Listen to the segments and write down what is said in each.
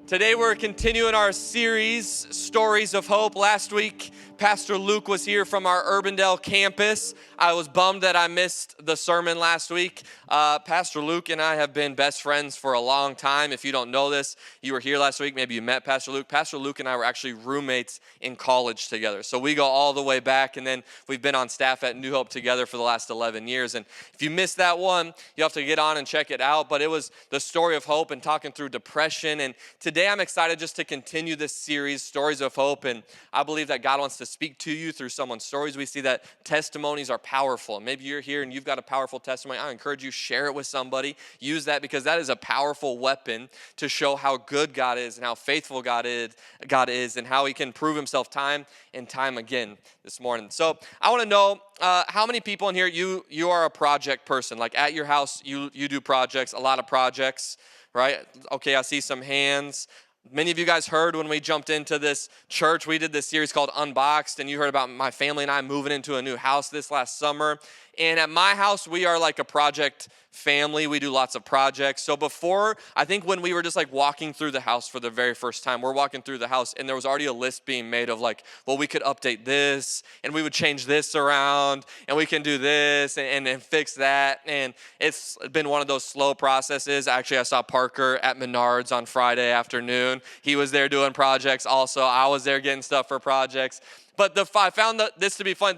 Today we're continuing our series, Stories of Hope. Last week, Pastor Luke was here from our Urbandale campus. I was bummed that I missed the sermon last week. Pastor Luke and I have been best friends for a long time. If you don't know this, you were here last week, maybe you met Pastor Luke. Pastor Luke and I were actually roommates in college together. So we go all the way back, and then we've been on staff at New Hope together for the last 11 years. And if you missed that one, you have to get on and check it out. But it was the story of hope and talking through depression. And today I'm excited just to continue this series, Stories of Hope, and I believe that God wants to speak to you through someone's stories. We see that testimonies are powerful. Maybe you're here and you've got a powerful testimony. I encourage you, share it with somebody. Use that because that is a powerful weapon to show how good God is and how faithful God is and how he can prove himself time and time again this morning. So I want to know how many people in here, you are a project person. Like at your house, you do projects, a lot of projects, right? Okay, I see some hands. Many of you guys heard when we jumped into this church, we did this series called Unboxed, and you heard about my family and I moving into a new house this last summer. And at my house, we are like a project family. We do lots of projects. So before, I think when we were just like walking through the house for the very first time, we're walking through the house and there was already a list being made of like, well, we could update this and we would change this around and we can do this and fix that. And it's been one of those slow processes. Actually, I saw Parker at Menards on Friday afternoon. He was there doing projects also. I was there getting stuff for projects. But I found this to be fun.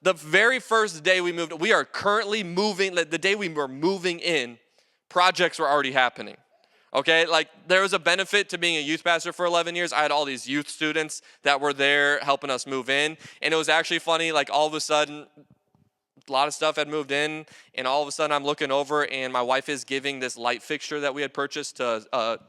The very first day we moved, we are currently moving, the day we were moving in, projects were already happening. Okay, like there was a benefit to being a youth pastor for 11 years. I had all these youth students that were there helping us move in. And it was actually funny, like all of a sudden, a lot of stuff had moved in, and all of a sudden I'm looking over, and my wife is giving this light fixture that we had purchased to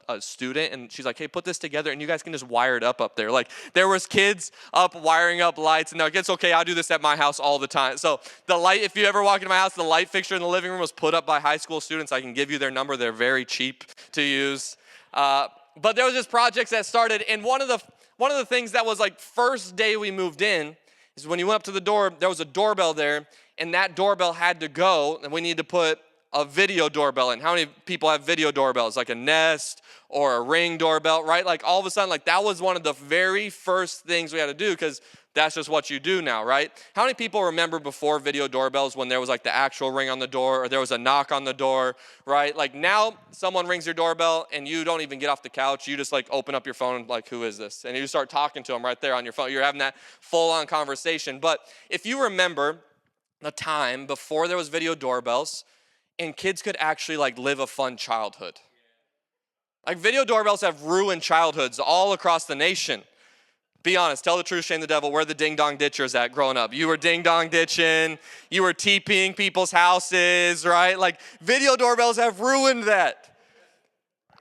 a student, and she's like, hey, put this together, and you guys can just wire it up there. Like, there was kids up wiring up lights, and it's okay, I do this at my house all the time. So the light, if you ever walk into my house, the light fixture in the living room was put up by high school students. I can give you their number. They're very cheap to use. But there was just projects that started, and one of the things that was like first day we moved in is when you went up to the door, there was a doorbell there, and that doorbell had to go, and we need to put a video doorbell in. How many people have video doorbells, like a Nest or a Ring doorbell, right? Like all of a sudden, like that was one of the very first things we had to do because that's just what you do now, right? How many people remember before video doorbells when there was like the actual ring on the door or there was a knock on the door, right? Like now someone rings your doorbell and you don't even get off the couch. You just like open up your phone like, who is this? And you start talking to them right there on your phone. You're having that full-on conversation. But if you remember the time before there was video doorbells and kids could actually like live a fun childhood. Like video doorbells have ruined childhoods all across the nation. Be honest, tell the truth, shame the devil. Where the ding-dong ditchers at growing up? You were ding-dong ditching. You were TPing people's houses, right? Like video doorbells have ruined that.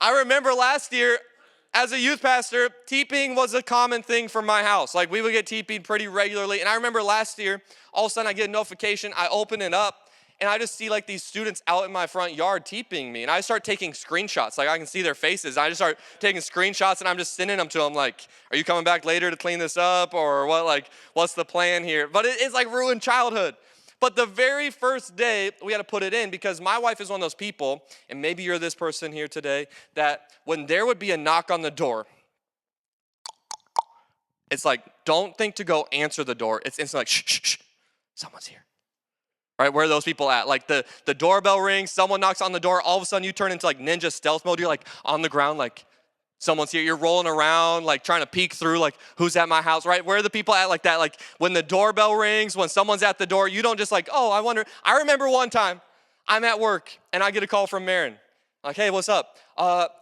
I remember last year, as a youth pastor, TPing was a common thing for my house. Like we would get TP'd pretty regularly. And I remember last year, all of a sudden I get a notification, I open it up, and I just see like these students out in my front yard TPing me. And I start taking screenshots. Like I can see their faces. I just start taking screenshots and I'm just sending them to them like, are you coming back later to clean this up? Or what? Like, what's the plan here? But it's like ruined childhood. But the very first day, we had to put it in because my wife is one of those people, and maybe you're this person here today, that when there would be a knock on the door, it's like, don't think to go answer the door. It's instantly like, shh, shh, shh, someone's here. Right, where are those people at? Like the doorbell rings, someone knocks on the door, all of a sudden you turn into like ninja stealth mode. You're like on the ground, like someone's here. You're rolling around, like trying to peek through, like who's at my house, right? Where are the people at like that? Like when the doorbell rings, when someone's at the door, you don't just like, oh, I wonder. I remember one time I'm at work and I get a call from Marin. Like, hey, what's up?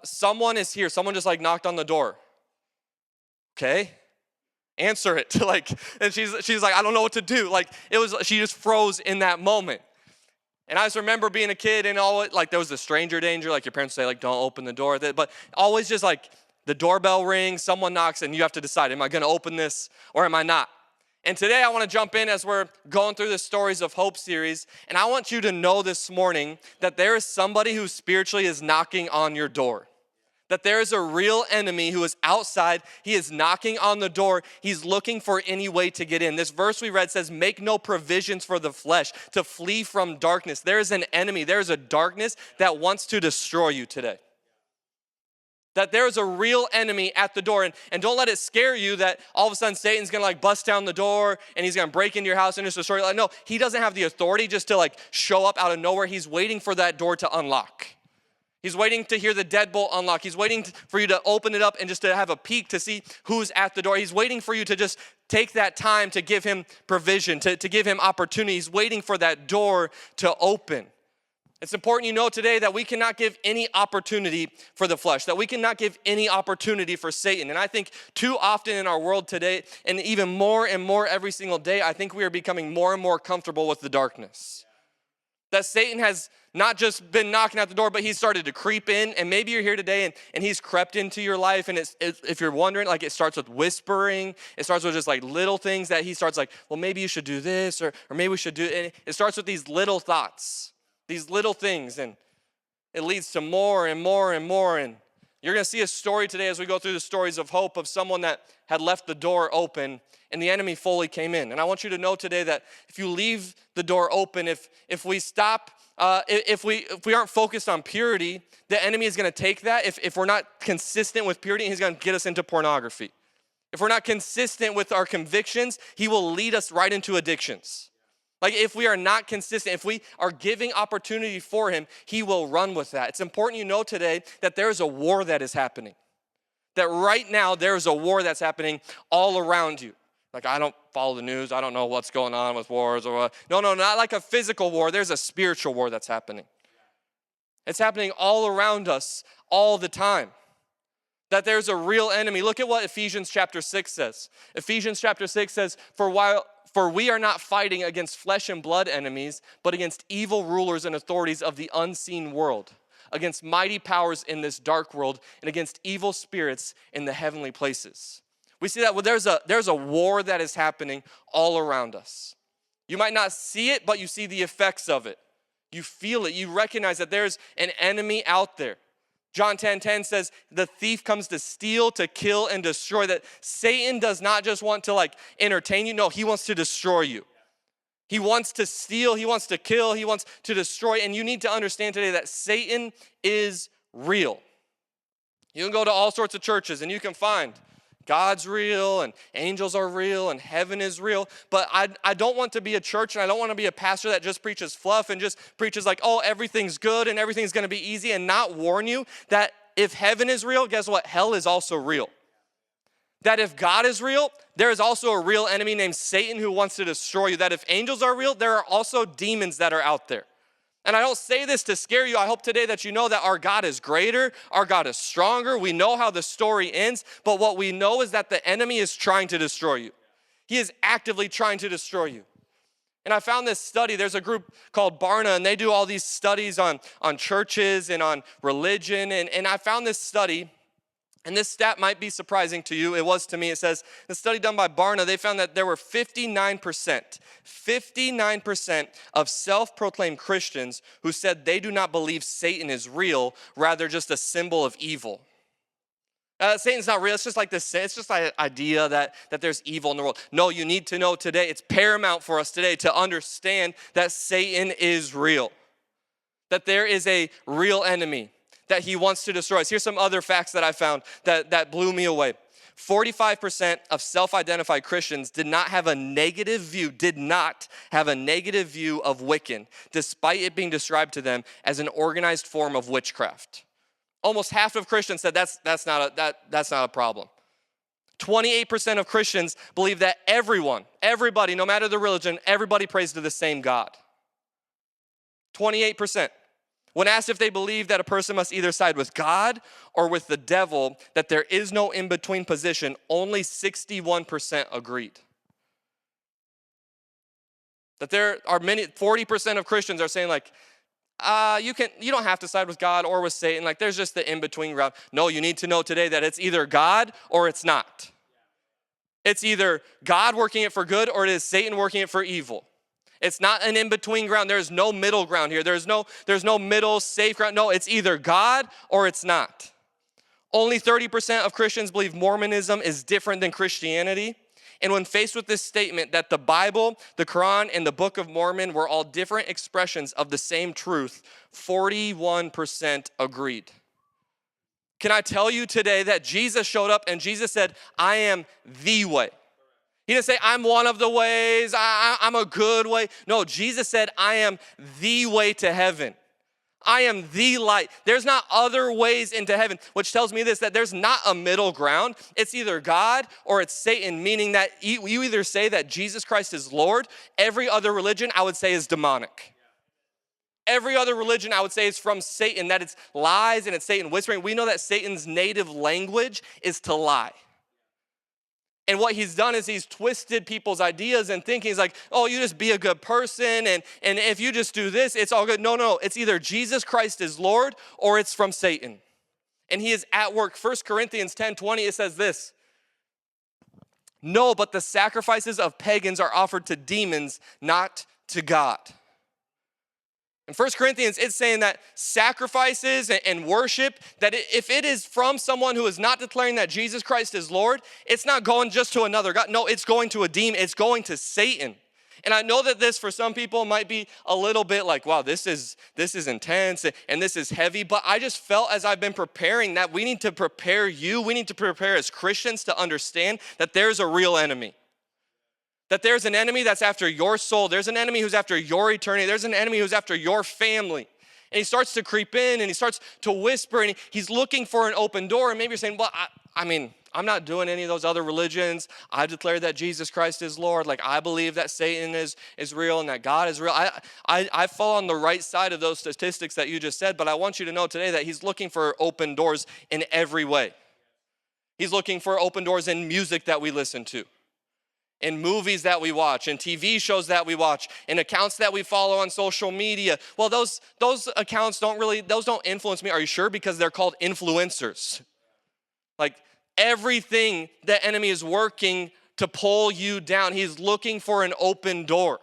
Someone is here. Someone just like knocked on the door. Okay. Answer it. Like, and she's like, I don't know what to do. Like she just froze in that moment. And I just remember being a kid and all, like there was the stranger danger, like your parents say, like don't open the door. But always just like the doorbell rings, someone knocks, and you have to decide, am I going to open this or am I not? And today I want to jump in as we're going through the Stories of Hope series, and I want you to know this morning that there is somebody who spiritually is knocking on your door. That there is a real enemy who is outside. He is knocking on the door. He's looking for any way to get in. This verse we read says, make no provisions for the flesh to flee from darkness. There is an enemy. There is a darkness that wants to destroy you today. That there's a real enemy at the door. And don't let it scare you that all of a sudden Satan's gonna like bust down the door and he's gonna break into your house and just destroy you. Like, no, he doesn't have the authority just to like show up out of nowhere. He's waiting for that door to unlock. He's waiting to hear the deadbolt unlock. He's waiting for you to open it up and just to have a peek to see who's at the door. He's waiting for you to just take that time to give him provision, to give him opportunity. He's waiting for that door to open. It's important you know today that we cannot give any opportunity for the flesh, that we cannot give any opportunity for Satan. And I think too often in our world today, and even more and more every single day, I think we are becoming more and more comfortable with the darkness. That Satan has not just been knocking at the door, but he's started to creep in. And maybe you're here today and he's crept into your life. And if you're wondering, like it starts with whispering. It starts with just like little things that he starts like, well, maybe you should do this or maybe we should do it. And it starts with these little thoughts. These little things, and it leads to more and more and more. And you're going to see a story today as we go through the stories of hope of someone that had left the door open and the enemy fully came in. And I want you to know today that if you leave the door open, if we stop, if we aren't focused on purity, the enemy is going to take that. If we're not consistent with purity, he's going to get us into pornography. If we're not consistent with our convictions, he will lead us right into addictions. Like if we are not consistent, if we are giving opportunity for him, he will run with that. It's important you know today that there is a war that is happening. That right now there is a war that's happening all around you. Like I don't follow the news. I don't know what's going on with wars or what. No, not like a physical war. There's a spiritual war that's happening. It's happening all around us all the time. That there's a real enemy. Look at what Ephesians chapter 6 says. Ephesians chapter 6 says, For we are not fighting against flesh and blood enemies, but against evil rulers and authorities of the unseen world, against mighty powers in this dark world, and against evil spirits in the heavenly places. We see that there's a war that is happening all around us. You might not see it, but you see the effects of it. You feel it. You recognize that there's an enemy out there. John 10:10 says, the thief comes to steal, to kill, and destroy. That Satan does not just want to like entertain you. No, he wants to destroy you. He wants to steal, he wants to kill, he wants to destroy. And you need to understand today that Satan is real. You can go to all sorts of churches and you can find God's real and angels are real and heaven is real. But I don't want to be a church and I don't want to be a pastor that just preaches fluff and just preaches like, oh, everything's good and everything's going to be easy, and not warn you that if heaven is real, guess what? Hell is also real. That if God is real, there is also a real enemy named Satan who wants to destroy you. That if angels are real, there are also demons that are out there. And I don't say this to scare you. I hope today that you know that our God is greater, our God is stronger. We know how the story ends, but what we know is that the enemy is trying to destroy you. He is actively trying to destroy you. And I found this study. There's a group called Barna, and they do all these studies on churches and on religion. And I found this study, and this stat might be surprising to you. It was to me. It says, the study done by Barna, they found that there were 59% of self-proclaimed Christians who said they do not believe Satan is real, rather just a symbol of evil. Satan's not real. It's just like this. It's just like an idea that there's evil in the world. No, you need to know today. It's paramount for us today to understand that Satan is real. That there is a real enemy that he wants to destroy us. Here's some other facts that I found that blew me away. 45% of self-identified Christians did not have a negative view of Wiccan, despite it being described to them as an organized form of witchcraft. Almost half of Christians said that's not a problem. 28% of Christians believe that everybody, no matter the religion, everybody prays to the same God. 28%. When asked if they believe that a person must either side with God or with the devil, that there is no in-between position, only 61% agreed. That there are 40% of Christians are saying like, you don't have to side with God or with Satan. Like there's just the in-between ground. No, you need to know today that it's either God or it's not. It's either God working it for good or it is Satan working it for evil. It's not an in-between ground. There's no middle ground here. There's no middle safe ground. No, it's either God or it's not. Only 30% of Christians believe Mormonism is different than Christianity. And when faced with this statement that the Bible, the Quran, and the Book of Mormon were all different expressions of the same truth, 41% agreed. can I tell you today that Jesus showed up and Jesus said, I am the way. He didn't say, I'm one of the ways, I'm a good way. No, Jesus said, I am the way to heaven. I am the light. There's not other ways into heaven, which tells me this, that there's not a middle ground. It's either God or it's Satan, meaning that you either say that Jesus Christ is Lord. Every other religion, I would say, is demonic. Every other religion, I would say, is from Satan, that it's lies and it's Satan whispering. We know that Satan's native language is to lie. And what he's done is he's twisted people's ideas and thinking. He's like, oh, you just be a good person, and if you just do this, it's all good. No. It's either Jesus Christ is Lord or it's from Satan. And he is at work. 1 Corinthians 10:20, it says this. No, but the sacrifices of pagans are offered to demons, not to God. In 1 Corinthians, it's saying that sacrifices and worship, that if it is from someone who is not declaring that Jesus Christ is Lord, it's not going just to another God. No, it's going to a demon. It's going to Satan. And I know that this for some people might be a little bit like, wow, this is intense and this is heavy. But I just felt as I've been preparing that we need to prepare you. We need to prepare as Christians to understand that there's a real enemy. That there's an enemy that's after your soul. There's an enemy who's after your eternity. There's an enemy who's after your family. And he starts to creep in and he starts to whisper and he's looking for an open door. And maybe you're saying, well, I'm not doing any of those other religions. I declare that Jesus Christ is Lord. Like, I believe that Satan is real and that God is real. I fall on the right side of those statistics that you just said, but I want you to know today that he's looking for open doors in every way. He's looking for open doors in music that we listen to, in movies that we watch, in TV shows that we watch, in accounts that we follow on social media. Well, those accounts don't influence me. Are you sure? Because they're called influencers. Like, everything the enemy is working to pull you down. He's looking for an open door.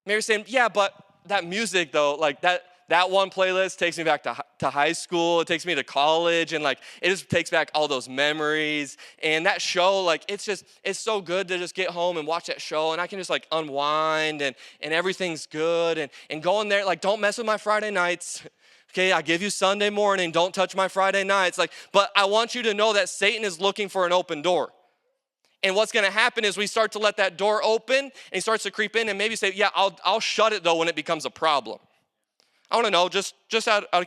Maybe you're saying, yeah, but that music though, like that one playlist takes me back to high school. It takes me to college, and like it just takes back all those memories. And that show, like it's so good to just get home and watch that show, and I can just like unwind and everything's good. And go in there, like don't mess with my Friday nights. Okay, I give you Sunday morning, don't touch my Friday nights. Like, but I want you to know that Satan is looking for an open door. And what's gonna happen is we start to let that door open, and he starts to creep in and maybe say, yeah, I'll shut it though when it becomes a problem. I wanna know, just out of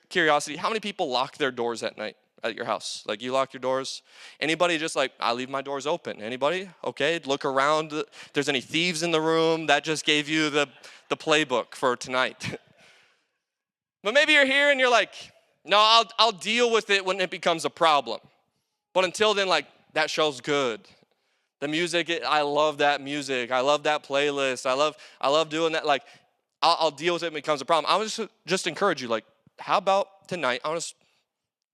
curiosity, how many people lock their doors at night at your house? Like, you lock your doors? Anybody just like, I leave my doors open? Anybody? Okay, look around. If there's any thieves in the room, that just gave you the playbook for tonight. But maybe you're here and you're like, no, I'll deal with it when it becomes a problem. But until then, like, that show's good. The music, I love that music. I love that playlist. I love doing that. Like, I'll deal with it when it becomes a problem. I would just encourage you, like, how about tonight?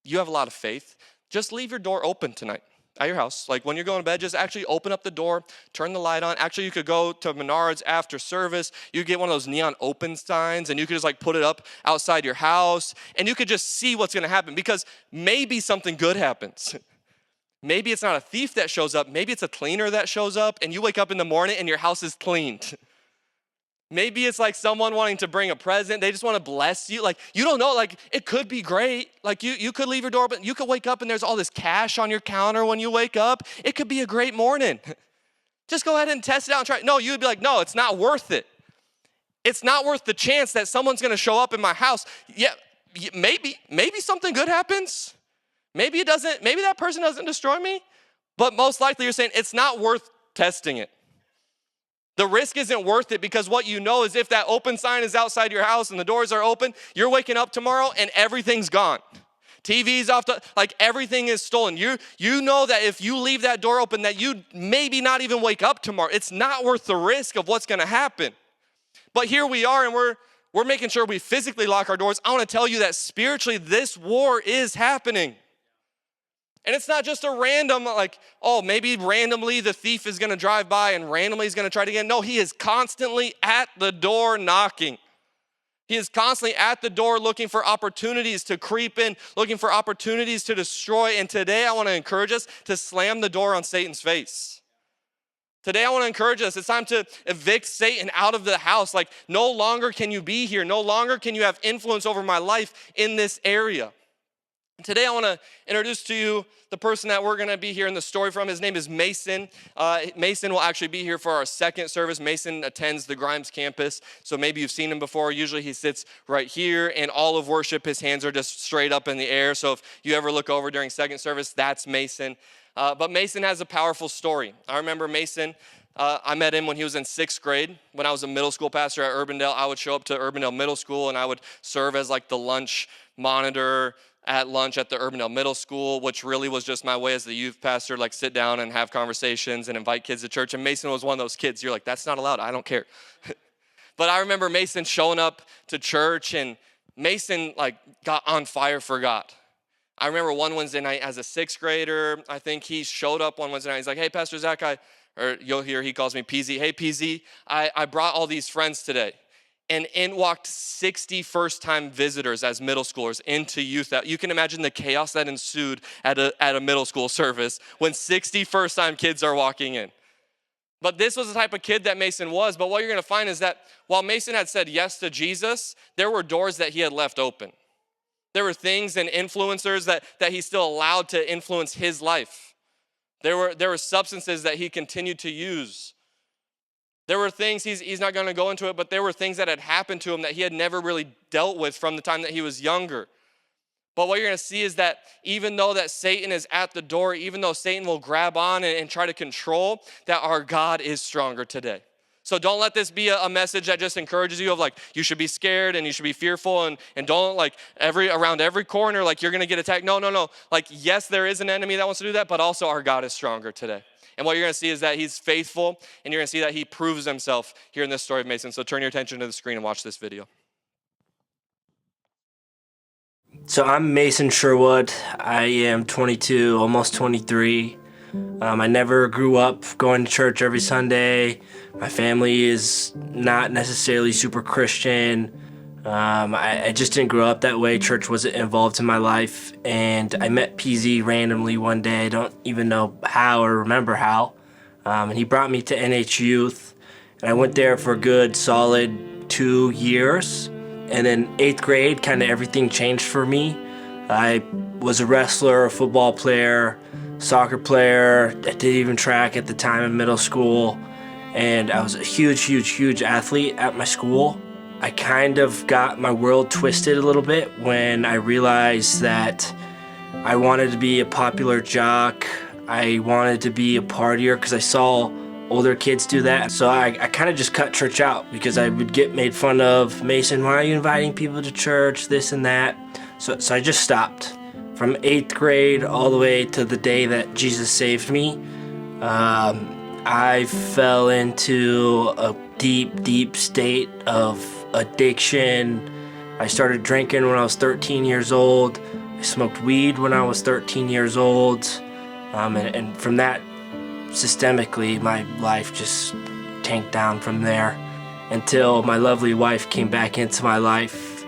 You have a lot of faith. Just leave your door open tonight at your house. Like, when you're going to bed, just actually open up the door, turn the light on. Actually, you could go to Menards after service. You get one of those neon open signs, and you could just like put it up outside your house, and you could just see what's going to happen, because maybe something good happens. Maybe it's not a thief that shows up. Maybe it's a cleaner that shows up, and you wake up in the morning and your house is cleaned. Maybe it's like someone wanting to bring a present. They just want to bless you. Like, you don't know, like it could be great. Like you could leave your door open. You could wake up and there's all this cash on your counter when you wake up. It could be a great morning. Just go ahead and test it out and try it. No, you would be like, no, it's not worth it. It's not worth the chance that someone's going to show up in my house. Yeah, maybe something good happens. Maybe it doesn't. Maybe that person doesn't destroy me. But most likely you're saying it's not worth testing it. The risk isn't worth it, because what you know is if that open sign is outside your house and the doors are open, you're waking up tomorrow and everything's gone. TV's off, like everything is stolen. You know that if you leave that door open, that you maybe not even wake up tomorrow. It's not worth the risk of what's gonna happen. But here we are, and we're making sure we physically lock our doors. I wanna tell you that spiritually this war is happening. And it's not just a random, like, oh, maybe randomly the thief is gonna drive by and randomly he's gonna try it again. No, he is constantly at the door knocking. He is constantly at the door looking for opportunities to creep in, looking for opportunities to destroy. And today I wanna encourage us to slam the door on Satan's face. Today I wanna encourage us, it's time to evict Satan out of the house. Like, no longer can you be here. No longer can you have influence over my life in this area. Today I want to introduce to you the person that we're going to be hearing the story from. His name is Mason. Mason will actually be here for our second service. Mason attends the Grimes campus, so maybe you've seen him before. Usually he sits right here, and all of worship, his hands are just straight up in the air. So if you ever look over during second service, that's Mason. But Mason has a powerful story. I remember Mason. I met him when he was in 6th grade. When I was a middle school pastor at Urbandale, I would show up to Urbandale Middle School, and I would serve as like the lunch monitor at lunch at the Urbandale Middle School, which really was just my way as the youth pastor, like sit down and have conversations and invite kids to church. And Mason was one of those kids. You're like, that's not allowed. I don't care. But I remember Mason showing up to church, and Mason like got on fire for God. I remember one Wednesday night as a 6th grader, I think he showed up one Wednesday night. He's like, hey, Pastor Zach, or you'll hear he calls me PZ. Hey, PZ, I brought all these friends today. And in walked 60 first-time visitors as middle schoolers into youth. You can imagine the chaos that ensued at a middle school service when 60 first-time kids are walking in. But this was the type of kid that Mason was. But what you're going to find is that while Mason had said yes to Jesus, there were doors that he had left open. There were things and influencers that he still allowed to influence his life. There were substances that he continued to use. There were things, he's not going to go into it, but there were things that had happened to him that he had never really dealt with from the time that he was younger. But what you're going to see is that even though that Satan is at the door, even though Satan will grab on and try to control, that our God is stronger today. So don't let this be a message that just encourages you of like, you should be scared and you should be fearful and don't like around every corner, like you're going to get attacked. No. Like, yes, there is an enemy that wants to do that, but also our God is stronger today. And what you're going to see is that he's faithful, and you're going to see that he proves himself here in this story of Mason. So turn your attention to the screen and watch this video. So I'm Mason Sherwood. I am 22, almost 23. I never grew up going to church every Sunday. My family is not necessarily super Christian. I just didn't grow up that way. Church wasn't involved in my life. And I met PZ randomly one day. I don't even know how or remember how. And he brought me to NH Youth. And I went there for a good solid 2 years. And then 8th grade, kind of everything changed for me. I was a wrestler, a football player, soccer player. I did even track at the time in middle school. And I was a huge athlete at my school. I kind of got my world twisted a little bit when I realized that I wanted to be a popular jock. I wanted to be a partier because I saw older kids do that. So I kind of just cut church out because I would get made fun of. Mason, why are you inviting people to church, this and that? So I just stopped. From 8th grade all the way to the day that Jesus saved me, I fell into a deep state of addiction. I started drinking when I was 13 years old. I smoked weed when I was 13 years old. And from that, systemically, my life just tanked down from there until my lovely wife came back into my life.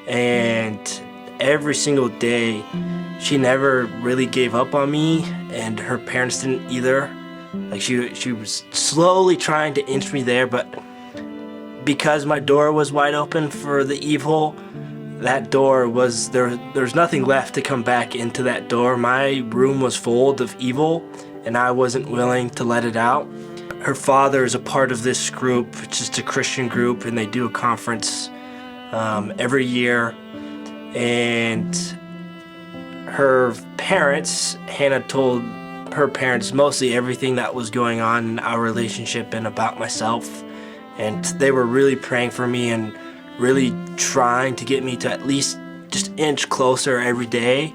And every single day, she never really gave up on me, and her parents didn't either. Like she was slowly trying to inch me there, but because my door was wide open for the evil, that door was there's nothing left to come back into that door. My room was full of evil, and I wasn't willing to let it out. Her father is a part of this group, it's just a Christian group, and they do a conference every year. And her parents, Hannah told her parents mostly everything that was going on in our relationship and about myself. And they were really praying for me and really trying to get me to at least just inch closer every day.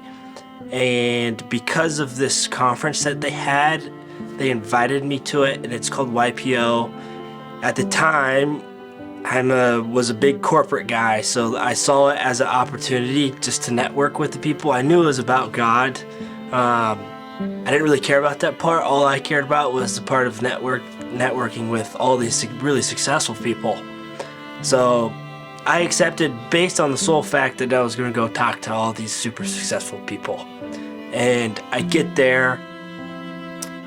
And because of this conference that they had, they invited me to it, and it's called YPO. At the time, I was a big corporate guy, so I saw it as an opportunity just to network with the people. I knew it was about God. I didn't really care about that part. All I cared about was the part of networking with all these really successful people. So I accepted based on the sole fact that I was going to go talk to all these super successful people. And I get there,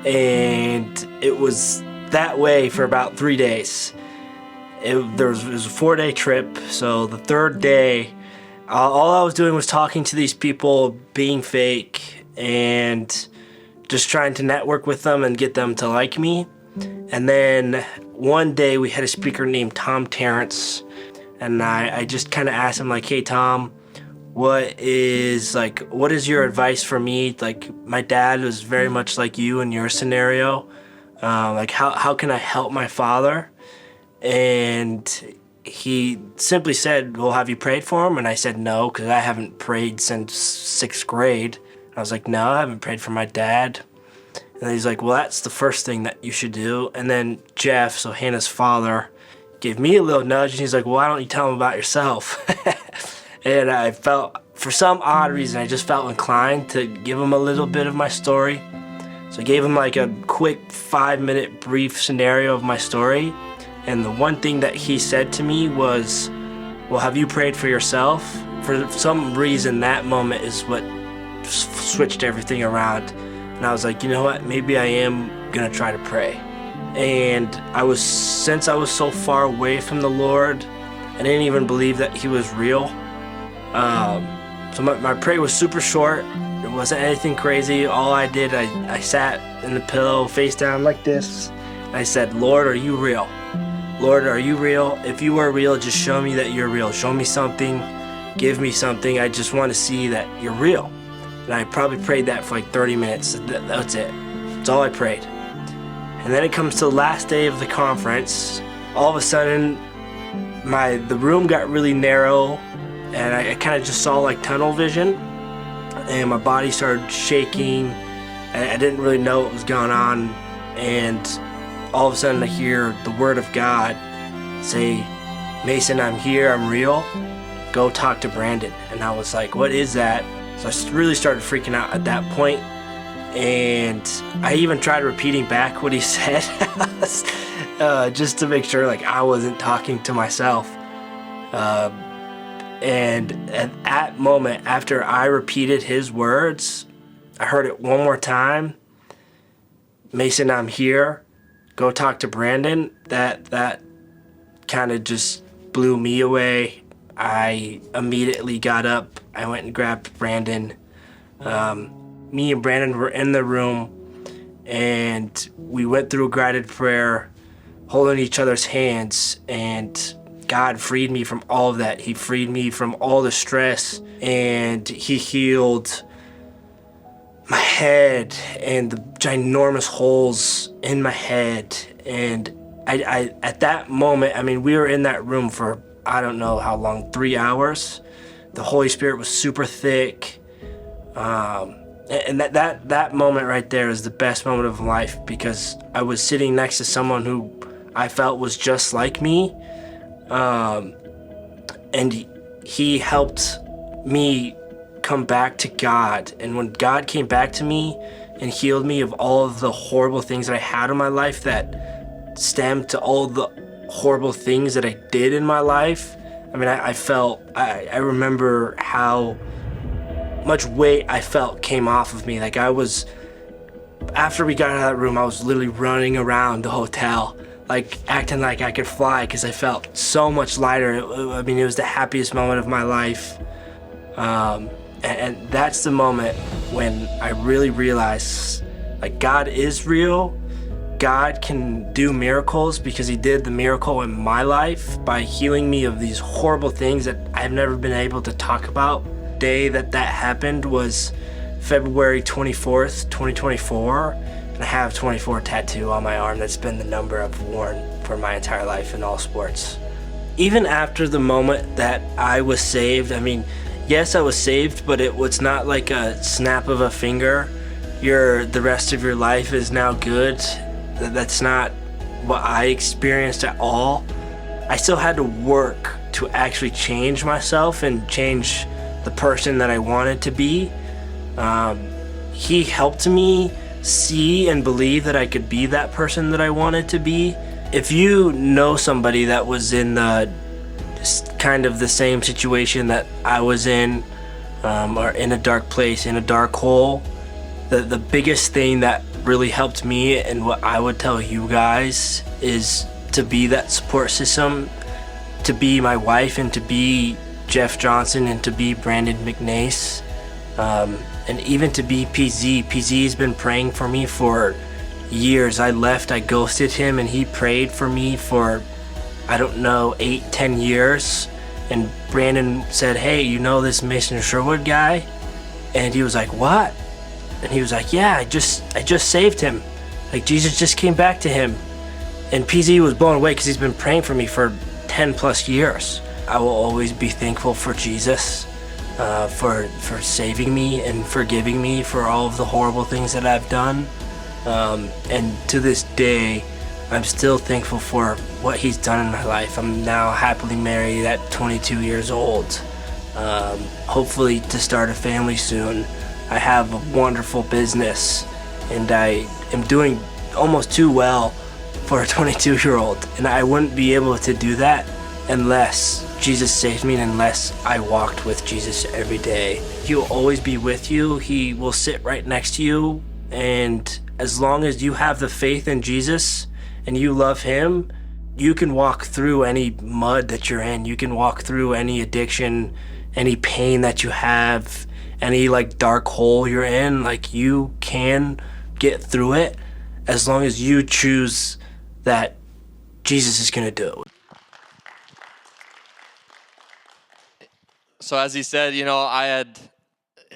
and it was that way for about 3 days. It was a 4-day trip, so the third day All I was doing was talking to these people, being fake, and just trying to network with them and get them to like me. And then one day we had a speaker named Tom Terrence, and I just kind of asked him, like, hey, Tom, what is your advice for me? Like, my dad was very much like you in your scenario. Like, how can I help my father? And he simply said, well, have you prayed for him? And I said no, because I haven't prayed since 6th grade. I was like, no, I haven't prayed for my dad. And he's like, well, that's the first thing that you should do. And then Jeff, so Hannah's father, gave me a little nudge, and he's like, well, why don't you tell him about yourself? And I felt, for some odd reason, I just felt inclined to give him a little bit of my story. So I gave him like a quick 5-minute brief scenario of my story. And the one thing that he said to me was, well, have you prayed for yourself? For some reason, that moment is what switched everything around. And I was like, you know what? Maybe I am gonna try to pray. And since I was so far away from the Lord, I didn't even believe that he was real. So my prayer was super short. It wasn't anything crazy. All I did, I sat in the pillow face down like this. And I said, Lord, are you real? Lord, are you real? If you are real, just show me that you're real. Show me something. Give me something. I just want to see that you're real. And I probably prayed that for like 30 minutes. That's it. That's all I prayed. And then it comes to the last day of the conference. All of a sudden, the room got really narrow, and I kind of just saw like tunnel vision, and my body started shaking. I didn't really know what was going on, and all of a sudden I hear the word of God say, Mason, I'm here, I'm real. Go talk to Brandon. And I was like, what is that? So I really started freaking out at that point. And I even tried repeating back what he said just to make sure like I wasn't talking to myself. And at that moment, after I repeated his words, I heard it one more time. Mason, I'm here. Go talk to Brandon. That kind of just blew me away. I immediately got up. I went and grabbed Brandon. Me and Brandon were in the room, and we went through a guided prayer, holding each other's hands, and God freed me from all of that. He freed me from all the stress, and he healed my head and the ginormous holes in my head. And I at that moment, I mean, we were in that room for I don't know how long, 3 hours. The Holy Spirit was super thick. And that moment right there is the best moment of life, because I was sitting next to someone who I felt was just like me. And he helped me come back to God. And when God came back to me and healed me of all of the horrible things that I had in my life that stemmed to all the horrible things that I did in my life, I mean, I remember how much weight I felt came off of me. Like after we got out of that room, I was literally running around the hotel, like acting like I could fly, because I felt so much lighter. I mean, it was the happiest moment of my life. And that's the moment when I really realized, like, God is real. God can do miracles, because he did the miracle in my life by healing me of these horrible things that I've never been able to talk about. The day that happened was February 24th, 2024. And I have 24 tattoo on my arm. That's been the number I've worn for my entire life in all sports. Even after the moment that I was saved, I mean, yes, I was saved, but it was not like a snap of a finger. The rest of your life is now good. That's not what I experienced at all. I still had to work to actually change myself and change the person that I wanted to be. He helped me see and believe that I could be that person that I wanted to be. If you know somebody that was in kind of the same situation that I was in, or in a dark place, in a dark hole, the biggest thing that really helped me, and what I would tell you guys, is to be that support system, to be my wife, and to be Jeff Johnson and to be Brandon McNace, and even to be PZ. PZ's been praying for me for years. I ghosted him, and he prayed for me for, I don't know, 8-10 years. And Brandon said, hey, you know this Mason Sherwood guy? And he was like, what? And he was like, yeah, I just saved him. Like, Jesus just came back to him. And PZ was blown away because he's been praying for me for 10 plus years. I will always be thankful for Jesus, for saving me and forgiving me for all of the horrible things that I've done. And to this day, I'm still thankful for what he's done in my life. I'm now happily married at 22 years old. Hopefully to start a family soon. I have a wonderful business, and I am doing almost too well for a 22-year-old. And I wouldn't be able to do that unless Jesus saved me and unless I walked with Jesus every day. He will always be with you. He will sit right next to you. And as long as you have the faith in Jesus and you love him, you can walk through any mud that you're in. You can walk through any addiction, any pain that you have, any like dark hole you're in. Like, you can get through it as long as you choose that Jesus is gonna do it. So as he said, I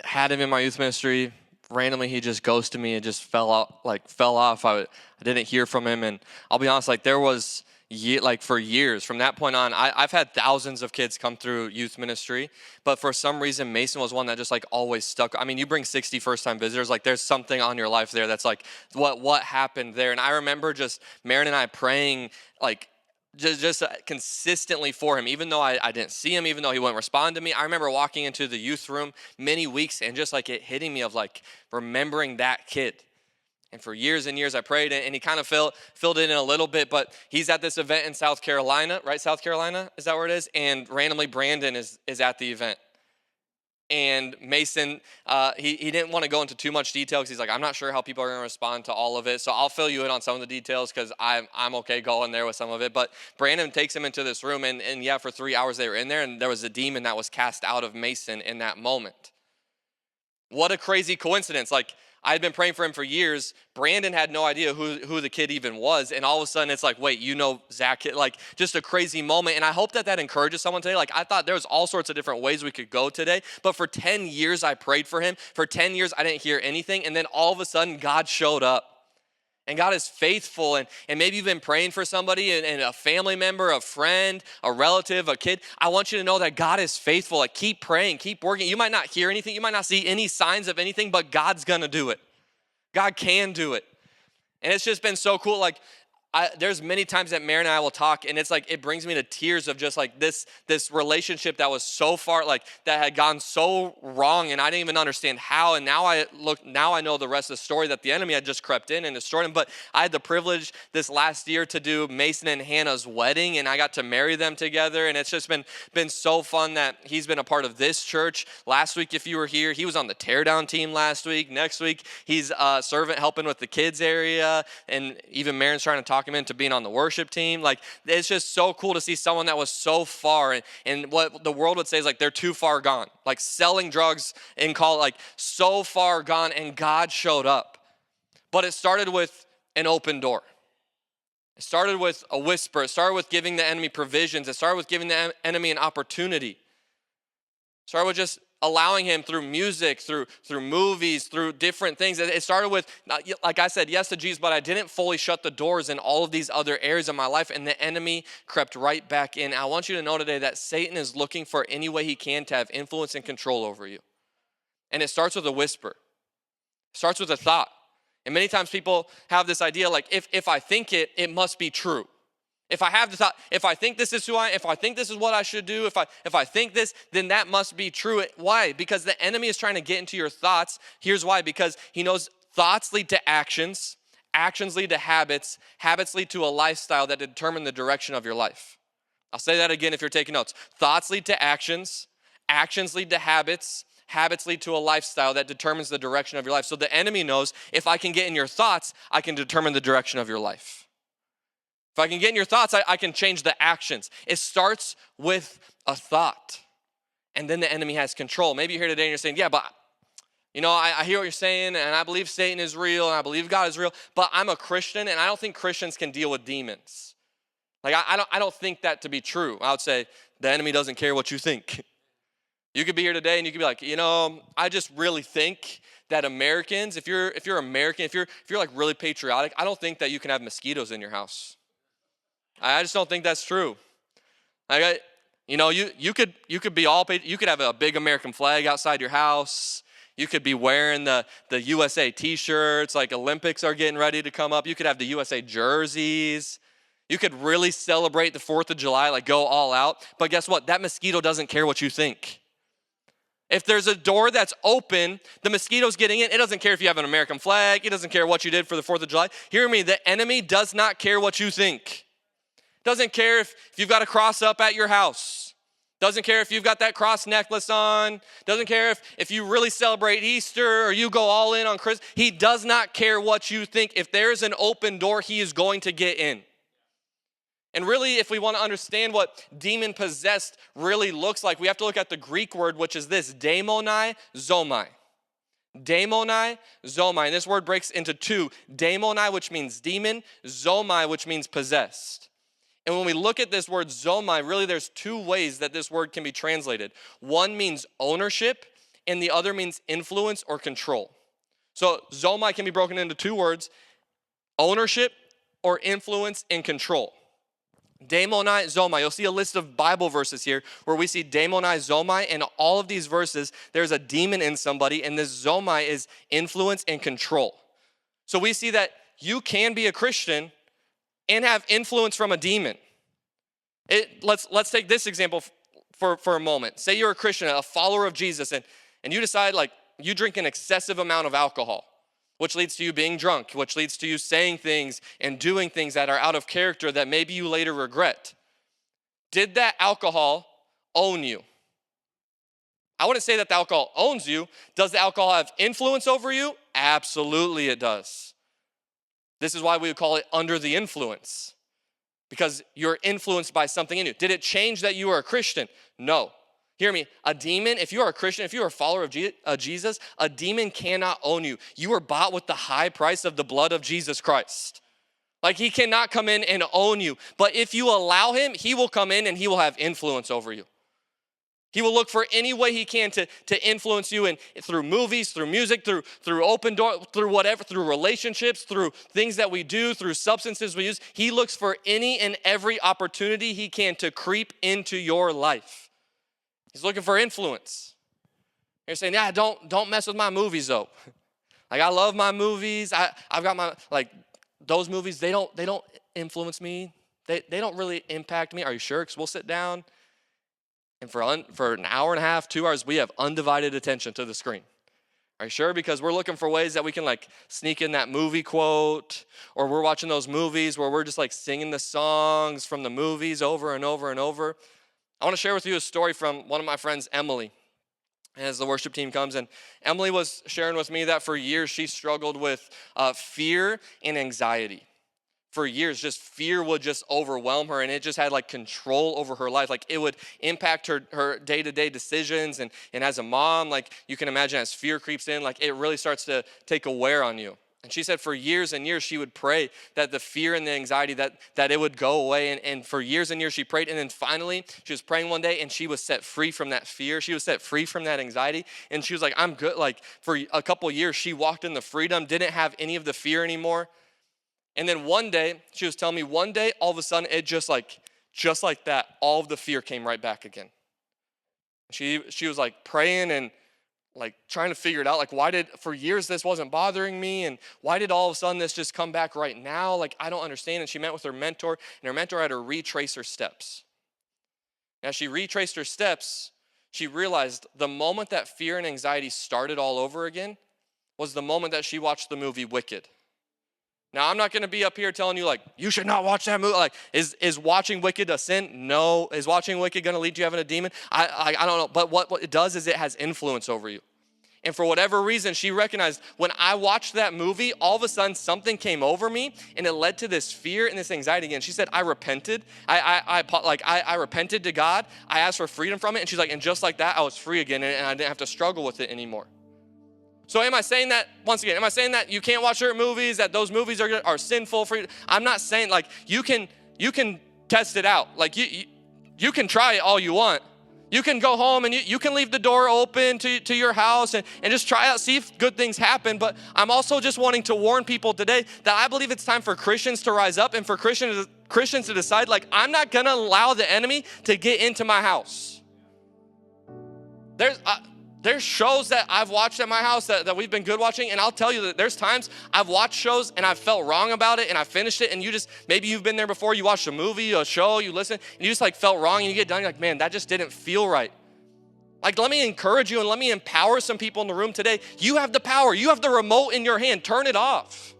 had him in my youth ministry. Randomly, he just ghosted me and just fell off. I didn't hear from him, and I'll be honest, there was for years from that point on, I've had thousands of kids come through youth ministry, but for some reason Mason was one that just always stuck. I mean, you bring 60 first-time visitors, there's something on your life there that's what happened there. And I remember just Marin and I praying just consistently for him, even though I didn't see him, even though he wouldn't respond to me. I remember walking into the youth room many weeks and just it hitting me of remembering that kid. And for years and years I prayed, and he kind of filled in a little bit, but he's at this event in South Carolina, right? South Carolina, is that where it is? And randomly Brandon is at the event. And Mason, he didn't want to go into too much detail because he's like, I'm not sure how people are going to respond to all of it. So I'll fill you in on some of the details because I'm okay going there with some of it. But Brandon takes him into this room, and yeah, for 3 hours they were in there, and there was a demon that was cast out of Mason in that moment. What a crazy coincidence. I had been praying for him for years. Brandon had no idea who the kid even was. And all of a sudden it's wait, Zach, just a crazy moment. And I hope that encourages someone today. I thought there was all sorts of different ways we could go today. But for 10 years I prayed for him. For 10 years I didn't hear anything. And then all of a sudden God showed up. And God is faithful, and maybe you've been praying for somebody and a family member, a friend, a relative, a kid. I want you to know that God is faithful. Keep praying, keep working. You might not hear anything. You might not see any signs of anything, but God's going to do it. God can do it. And it's just been so cool. There's many times that Mary and I will talk, and it's it brings me to tears of just this relationship that was so far, that had gone so wrong, and I didn't even understand how. And now I know the rest of the story, that the enemy had just crept in and destroyed him. But I had the privilege this last year to do Mason and Hannah's wedding, and I got to marry them together. And it's just been so fun that he's been a part of this church. Last week, if you were here, he was on the teardown team last week. Next week, he's a servant helping with the kids area, and even Marin's trying to talk him into being on the worship team. It's just so cool to see someone that was so far, and what the world would say is they're too far gone, selling drugs and so far gone, and God showed up. But it started with an open door. It started with a whisper. It started with giving the enemy provisions. It started with giving the enemy an opportunity. It started with just allowing him through music, through movies, through different things. It started with, like I said, yes to Jesus, but I didn't fully shut the doors in all of these other areas of my life, and the enemy crept right back in. I want you to know today that Satan is looking for any way he can to have influence and control over you. And it starts with a whisper. It starts with a thought. And many times people have this idea, if I think it, it must be true. If I have the thought, if I think this is who I am, if I think this is what I should do, if I think this, then that must be true. Why? Because the enemy is trying to get into your thoughts. Here's why. Because he knows thoughts lead to actions, actions lead to habits, habits lead to a lifestyle that determine the direction of your life. I'll say that again if you're taking notes. Thoughts lead to actions, actions lead to habits, habits lead to a lifestyle that determines the direction of your life. So the enemy knows if I can get in your thoughts, I can determine the direction of your life. If I can get in your thoughts, I can change the actions. It starts with a thought. and then the enemy has control. Maybe you're here today and you're saying, yeah, but I hear what you're saying, and I believe Satan is real, and I believe God is real, but I'm a Christian, and I don't think Christians can deal with demons. Like, I don't think that to be true. I would say the enemy doesn't care what you think. You could be here today, and you could be like, I just really think that Americans, if you're American, if you're like really patriotic, I don't think that you can have mosquitoes in your house. I just don't think that's true. Like, you could be you could have a big American flag outside your house. You could be wearing the USA t-shirts, like Olympics are getting ready to come up. You could have the USA jerseys. You could really celebrate the 4th of July, like go all out. But guess what? That mosquito doesn't care what you think. If there's a door that's open, the mosquito's getting in. It doesn't care if you have an American flag. It doesn't care what you did for the 4th of July. Hear me, the enemy does not care what you think. Doesn't care if you've got a cross up at your house. Doesn't care if you've got that cross necklace on. Doesn't care if you really celebrate Easter or you go all in on Christmas. He does not care what you think. If there's an open door, he is going to get in. And really, if we want to understand what demon-possessed really looks like, we have to look at the Greek word, which is this, daimoni, zomai. Daimoni, zomai. And this word breaks into two. Daimoni, which means demon, zomai, which means possessed. And when we look at this word zomai, really there's two ways that this word can be translated. One means ownership, and the other means influence or control. So zomai can be broken into two words, ownership or influence and control. Daimoni, zomai. You'll see a list of Bible verses here where we see daimoni, zomai, and all of these verses, there's a demon in somebody, and this zomai is influence and control. So we see that you can be a Christian and have influence from a demon. Let's take this example for a moment. Say you're a Christian, a follower of Jesus, and you decide like you drink an excessive amount of alcohol, which leads to you being drunk, which leads to you saying things and doing things that are out of character that maybe you later regret. Did that alcohol own you? I wouldn't say that the alcohol owns you. Does the alcohol have influence over you? Absolutely it does. This is why we would call it under the influence, because you're influenced by something in you. Did it change that you are a Christian? No. Hear me, a demon, if you are a Christian, if you are a follower of Jesus, a demon cannot own you. You are bought with the high price of the blood of Jesus Christ. Like he cannot come in and own you. But if you allow him, he will come in and he will have influence over you. He will look for any way he can to influence you through movies, through music, through open door, through whatever, through relationships, through things that we do, through substances we use. He looks for any and every opportunity he can to creep into your life. He's looking for influence. You're saying, yeah, don't mess with my movies though. Like I love my movies. I've got my, like those movies, they don't influence me. They don't really impact me. Are you sure? Because we'll sit down. And for an hour and a half, 2 hours, we have undivided attention to the screen. Are you sure? Because we're looking for ways that we can like sneak in that movie quote, or we're watching those movies where we're just like singing the songs from the movies over and over and over. I want to share with you a story from one of my friends, Emily, as the worship team comes. And Emily was sharing with me that for years she struggled with fear and anxiety. For years, just fear would just overwhelm her, and it just had like control over her life. Like it would impact her day-to-day decisions. And as a mom, like you can imagine as fear creeps in, like it really starts to take a wear on you. And she said for years and years, she would pray that the fear and the anxiety, that it would go away. And for years and years, she prayed. And then finally, she was praying one day, and she was set free from that fear. She was set free from that anxiety. And she was like, I'm good. Like for a couple years, she walked in the freedom, didn't have any of the fear anymore. And then one day, she was telling me one day, all of a sudden, it just like that, all of the fear came right back again. She was like praying and like trying to figure it out. Like for years this wasn't bothering me, and why did all of a sudden this just come back right now? Like I don't understand. And she met with her mentor, and her mentor had her retrace her steps. As she retraced her steps, she realized the moment that fear and anxiety started all over again was the moment that she watched the movie Wicked. Now, I'm not going to be up here telling you, like, you should not watch that movie. Like, is watching Wicked a sin? No. Is watching Wicked going to lead you having a demon? I don't know. But what it does is it has influence over you. And for whatever reason, she recognized when I watched that movie, all of a sudden something came over me and it led to this fear and this anxiety again. She said, I repented. I repented to God. I asked for freedom from it. And she's like, and just like that, I was free again and I didn't have to struggle with it anymore. So am I saying that, once again, am I saying that you can't watch certain movies, that those movies are sinful for you? I'm not saying, like, you can test it out. Like, you can try it all you want. You can go home and you can leave the door open to your house and just try out, see if good things happen. But I'm also just wanting to warn people today that I believe it's time for Christians to rise up and for Christians to decide, like, I'm not gonna allow the enemy to get into my house. There's shows that I've watched at my house that we've been good watching, and I'll tell you that there's times I've watched shows and I've felt wrong about it and I finished it, and maybe you've been there before, you watched a movie, a show, you listen, and you just like felt wrong, and you get done, you're like, man, that just didn't feel right. Like, let me encourage you and let me empower some people in the room today. You have the power, you have the remote in your hand, turn it off.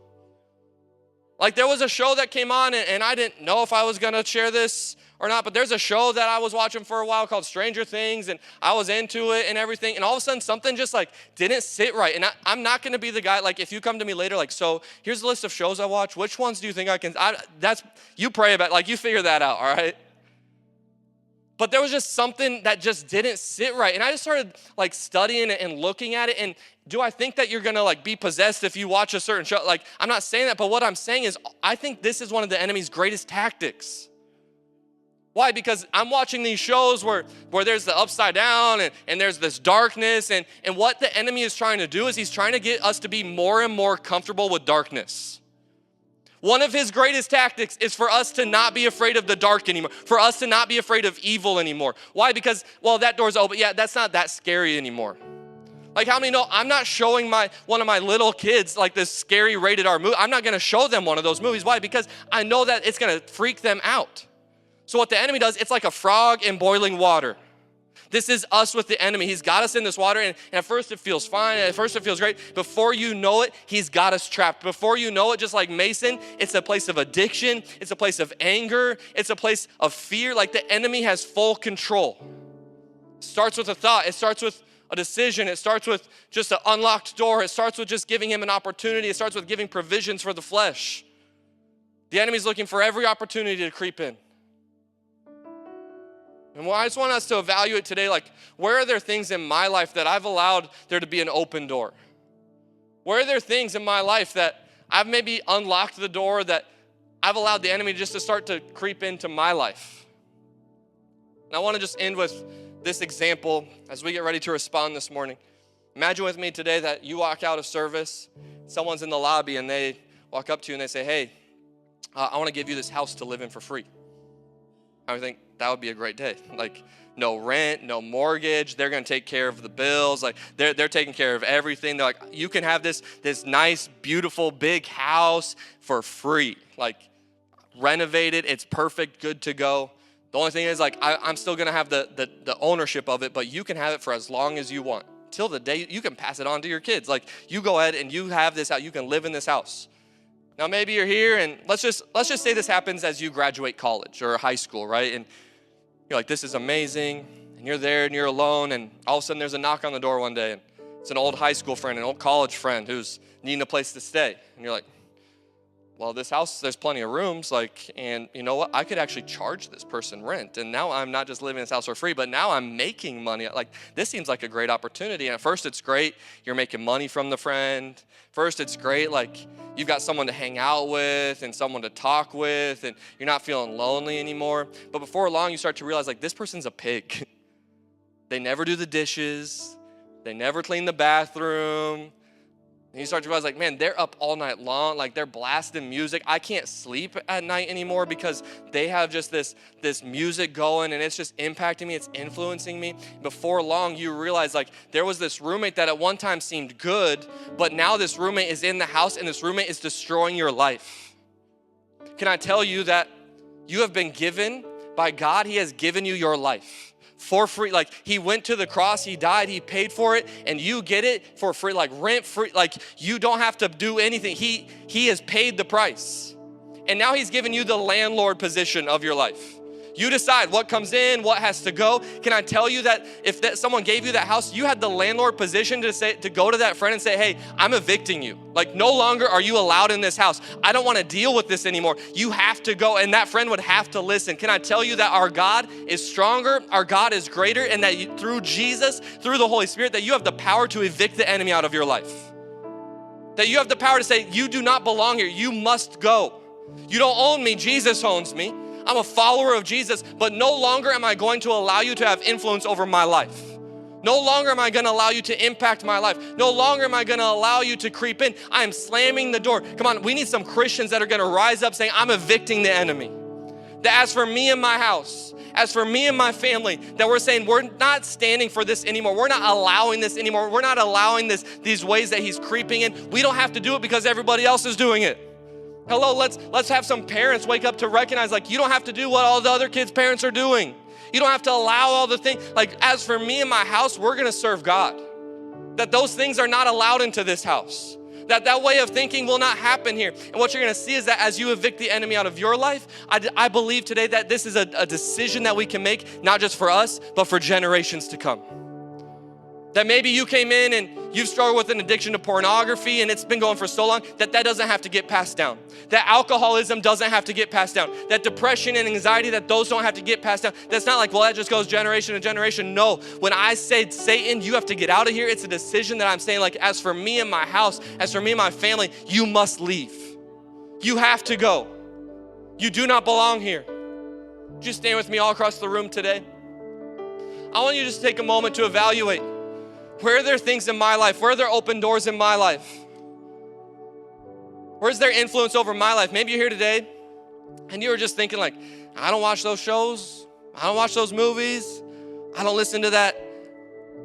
Like, there was a show that came on and I didn't know if I was gonna share this or not, but there's a show that I was watching for a while called Stranger Things, and I was into it and everything, and all of a sudden something just like didn't sit right. And I'm not gonna be the guy, like, if you come to me later, like, so here's the list of shows I watch, which ones do you think I can, you pray about, like, you figure that out, all right? But there was just something that just didn't sit right. And I just started like studying it and looking at it. And do I think that you're gonna like be possessed if you watch a certain show? Like, I'm not saying that, but what I'm saying is I think this is one of the enemy's greatest tactics. Why? Because I'm watching these shows where there's the upside down and there's this darkness. And what the enemy is trying to do is he's trying to get us to be more and more comfortable with darkness. One of his greatest tactics is for us to not be afraid of the dark anymore, for us to not be afraid of evil anymore. Why? Because, well, that door's open. Yeah, that's not that scary anymore. Like, how many know I'm not showing one of my little kids like this scary rated R movie. I'm not gonna show them one of those movies. Why? Because I know that it's gonna freak them out. So what the enemy does, it's like a frog in boiling water. This is us with the enemy. He's got us in this water, and at first it feels fine, at first it feels great. Before you know it, he's got us trapped. Before you know it, just like Mason, it's a place of addiction, it's a place of anger, it's a place of fear. Like, the enemy has full control. It starts with a thought, it starts with a decision, it starts with just an unlocked door, it starts with just giving him an opportunity, it starts with giving provisions for the flesh. The enemy's looking for every opportunity to creep in. And I just want us to evaluate today, like, where are there things in my life that I've allowed there to be an open door? Where are there things in my life that I've maybe unlocked the door, that I've allowed the enemy just to start to creep into my life? And I want to just end with this example as we get ready to respond this morning. Imagine with me today that you walk out of service, someone's in the lobby and they walk up to you and they say, hey, I want to give you this house to live in for free. I would think that would be a great day. Like, no rent, no mortgage. They're going to take care of the bills. Like, they're taking care of everything. They're like, you can have this nice, beautiful, big house for free. Like, renovated. It's perfect, good to go. The only thing is, like, I'm still going to have the ownership of it, but you can have it for as long as you want. Till the day you can pass it on to your kids. Like, you go ahead and you have this house. You can live in this house. Now, maybe you're here, and let's just say this happens as you graduate college or high school, right? And you're like, this is amazing, and you're there, and you're alone, and all of a sudden there's a knock on the door one day, and it's an old high school friend, an old college friend who's needing a place to stay. And you're like, well, this house, there's plenty of rooms, like, and you know what? I could actually charge this person rent, and now I'm not just living in this house for free, but now I'm making money. Like, this seems like a great opportunity. And at first it's great, you're making money from the friend. First it's great, like, you've got someone to hang out with and someone to talk with, and you're not feeling lonely anymore. But before long, you start to realize, like, this person's a pig. They never do the dishes. They never clean the bathroom. And you start to realize, like, man, they're up all night long. Like, they're blasting music. I can't sleep at night anymore because they have just this music going, and it's just impacting me. It's influencing me. Before long, you realize, like, there was this roommate that at one time seemed good, but now this roommate is in the house, and this roommate is destroying your life. Can I tell you that you have been given by God? He has given you your life for free. Like, he went to the cross, he died, he paid for it, and you get it for free, like rent free. Like, you don't have to do anything. He has paid the price. And now he's given you the landlord position of your life. You decide what comes in, what has to go. Can I tell you that if someone gave you that house, you had the landlord position to go to that friend and say, hey, I'm evicting you. Like, no longer are you allowed in this house. I don't want to deal with this anymore. You have to go. And that friend would have to listen. Can I tell you that our God is stronger, our God is greater, and that through Jesus, through the Holy Spirit, that you have the power to evict the enemy out of your life. That you have the power to say, you do not belong here. You must go. You don't own me. Jesus owns me. I'm a follower of Jesus, but no longer am I going to allow you to have influence over my life. No longer am I going to allow you to impact my life. No longer am I going to allow you to creep in. I am slamming the door. Come on, we need some Christians that are going to rise up saying, I'm evicting the enemy. That as for me and my house, as for me and my family, that we're saying we're not standing for this anymore. We're not allowing this anymore. We're not allowing these ways that he's creeping in. We don't have to do it because everybody else is doing it. Hello, let's have some parents wake up to recognize, like, you don't have to do what all the other kids' parents are doing. You don't have to allow all the things. Like, as for me and my house, we're gonna serve God. That those things are not allowed into this house. That way of thinking will not happen here. And what you're gonna see is that as you evict the enemy out of your life, I believe today that this is a decision that we can make, not just for us, but for generations to come. That maybe you came in and you've struggled with an addiction to pornography and it's been going for so long that doesn't have to get passed down. That alcoholism doesn't have to get passed down. That depression and anxiety, that those don't have to get passed down. That's not like, well, that just goes generation to generation. No, when I say, Satan, you have to get out of here, it's a decision that I'm saying, like, as for me and my house, as for me and my family, you must leave. You have to go. You do not belong here. Just stand with me all across the room today. I want you to just take a moment to evaluate. Where are there things in my life? Where are there open doors in my life? Where's there influence over my life? Maybe you're here today and you were just thinking, like, I don't watch those shows. I don't watch those movies. I don't listen to that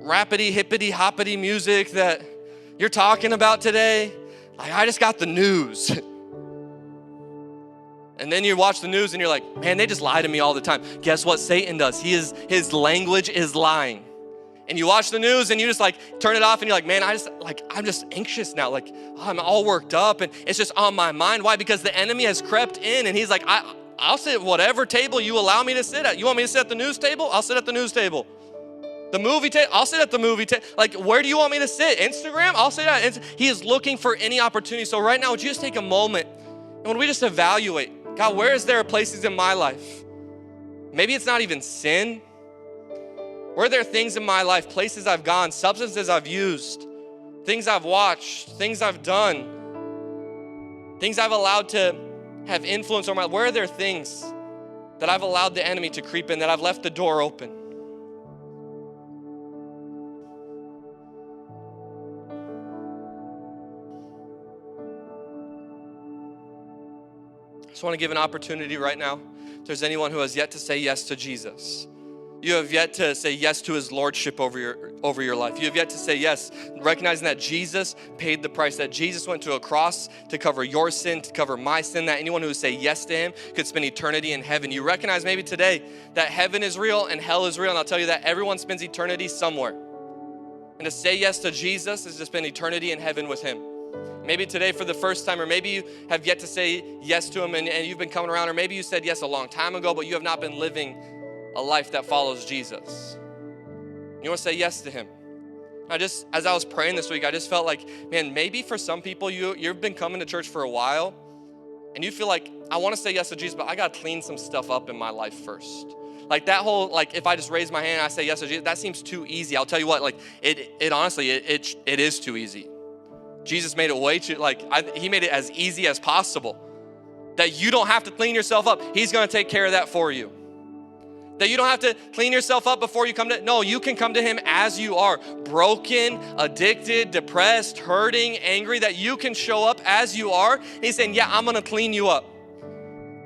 rappity, hippity, hoppity music that you're talking about today. Like, I just got the news. And then you watch the news and you're like, man, they just lie to me all the time. Guess what Satan does? His language is lying. And you watch the news and you just like turn it off and you're like, man, I'm just anxious now. Like, I'm all worked up and it's just on my mind. Why? Because the enemy has crept in and he's like, I'll sit at whatever table you allow me to sit at. You want me to sit at the news table? I'll sit at the news table. The movie table? I'll sit at the movie table. Like, where do you want me to sit? Instagram? I'll sit at Instagram. He is looking for any opportunity. So right now, would you just take a moment and would we just evaluate, God, where is there places in my life? Maybe it's not even sin. Where are there things in my life, places I've gone, substances I've used, things I've watched, things I've done, things I've allowed to have influence on my life? Where are there things that I've allowed the enemy to creep in, that I've left the door open? I just want to give an opportunity right now. If there's anyone who has yet to say yes to Jesus, you have yet to say yes to his lordship over your life. You have yet to say yes, recognizing that Jesus paid the price, that Jesus went to a cross to cover your sin, to cover my sin, that anyone who would say yes to him could spend eternity in heaven. You recognize maybe today that heaven is real and hell is real, and I'll tell you that everyone spends eternity somewhere. And to say yes to Jesus is to spend eternity in heaven with him. Maybe today for the first time, or maybe you have yet to say yes to him and you've been coming around, or maybe you said yes a long time ago, but you have not been living a life that follows Jesus. You want to say yes to him. As I was praying this week, I just felt like, man, maybe for some people, you've been coming to church for a while and you feel like, I want to say yes to Jesus, but I got to clean some stuff up in my life first. Like that whole, like if I just raise my hand and I say yes to Jesus, that seems too easy. I'll tell you what, like it honestly, it is too easy. Jesus made it way too, he made it as easy as possible. That you don't have to clean yourself up. He's going to take care of that for you. That you don't have to clean yourself up before you come to, no, you can come to him as you are, broken, addicted, depressed, hurting, angry, that you can show up as you are. And he's saying, yeah, I'm gonna clean you up.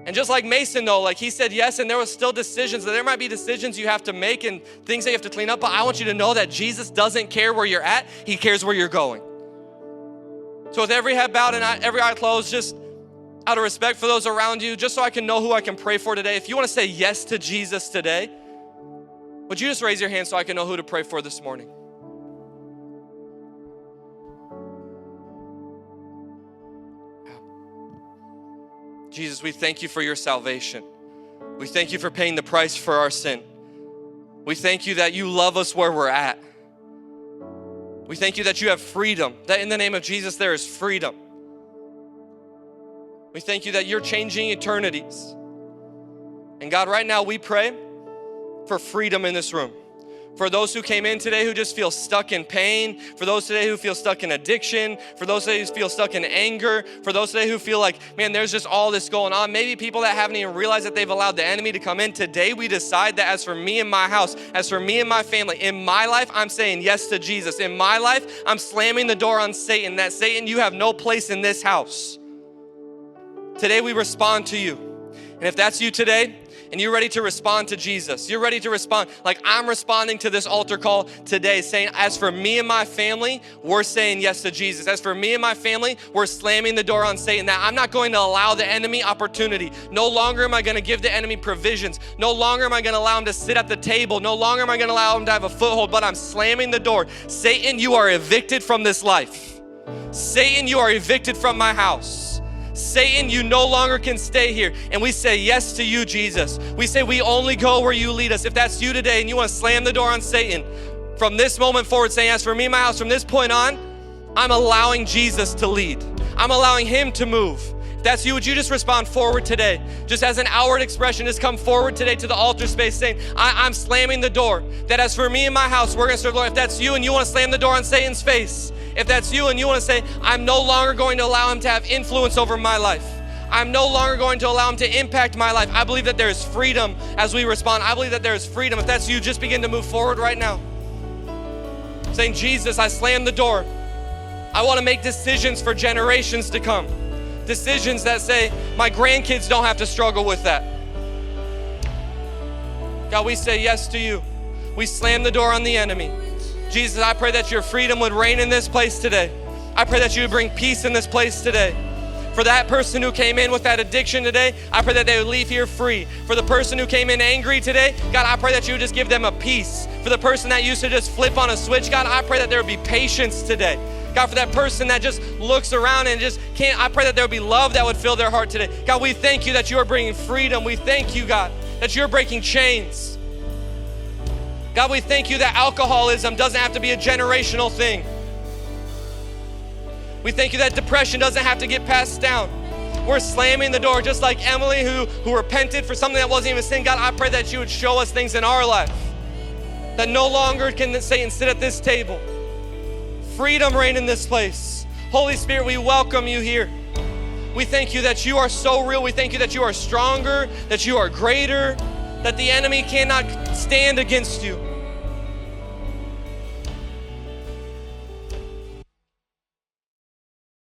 And just like Mason though, like he said yes, and there was still decisions, that there might be decisions you have to make and things that you have to clean up, but I want you to know that Jesus doesn't care where you're at, he cares where you're going. So with every head bowed and every eye closed, just out of respect for those around you, just so I can know who I can pray for today, if you want to say yes to Jesus today, would you just raise your hand so I can know who to pray for this morning? Jesus, we thank you for your salvation. We thank you for paying the price for our sin. We thank you that you love us where we're at. We thank you that you have freedom, that in the name of Jesus there is freedom. We thank you that you're changing eternities. And God, right now we pray for freedom in this room. For those who came in today who just feel stuck in pain, for those today who feel stuck in addiction, for those today who feel stuck in anger, for those today who feel like, man, there's just all this going on. Maybe people that haven't even realized that they've allowed the enemy to come in. Today we decide that as for me and my house, as for me and my family, in my life, I'm saying yes to Jesus. In my life, I'm slamming the door on Satan, that Satan, you have no place in this house. Today we respond to you. And if that's you today, and you're ready to respond to Jesus, you're ready to respond like I'm responding to this altar call today, saying, as for me and my family, we're saying yes to Jesus. As for me and my family, we're slamming the door on Satan, that I'm not going to allow the enemy opportunity. No longer am I going to give the enemy provisions. No longer am I going to allow him to sit at the table. No longer am I going to allow him to have a foothold, but I'm slamming the door. Satan, you are evicted from this life. Satan, you are evicted from my house. Satan, you no longer can stay here. And we say yes to you, Jesus. We say we only go where you lead us. If that's you today and you want to slam the door on Satan, from this moment forward, saying, as for me and my house, from this point on, I'm allowing Jesus to lead. I'm allowing him to move. If that's you, would you just respond forward today? Just as an outward expression, just come forward today to the altar space saying, I'm slamming the door. That as for me and my house, we're going to serve the Lord. If that's you and you want to slam the door on Satan's face, if that's you and you want to say, I'm no longer going to allow him to have influence over my life. I'm no longer going to allow him to impact my life. I believe that there is freedom as we respond. I believe that there is freedom. If that's you, just begin to move forward right now. Saying, Jesus, I slam the door. I want to make decisions for generations to come. Decisions that say, my grandkids don't have to struggle with that. God, we say yes to you. We slam the door on the enemy. Jesus, I pray that your freedom would reign in this place today. I pray that you would bring peace in this place today. For that person who came in with that addiction today, I pray that they would leave here free. For the person who came in angry today, God, I pray that you would just give them a peace. For the person that used to just flip on a switch, God, I pray that there would be patience today. God, for that person that just looks around and just can't, I pray that there would be love that would fill their heart today. God, we thank you that you are bringing freedom. We thank you, God, that you're breaking chains. God, we thank you that alcoholism doesn't have to be a generational thing. We thank you that depression doesn't have to get passed down. We're slamming the door just like Emily who repented for something that wasn't even sin. God, I pray that you would show us things in our life that no longer can Satan sit at this table. Freedom reign in this place. Holy Spirit, we welcome you here. We thank you that you are so real. We thank you that you are stronger, that you are greater, that the enemy cannot stand against you.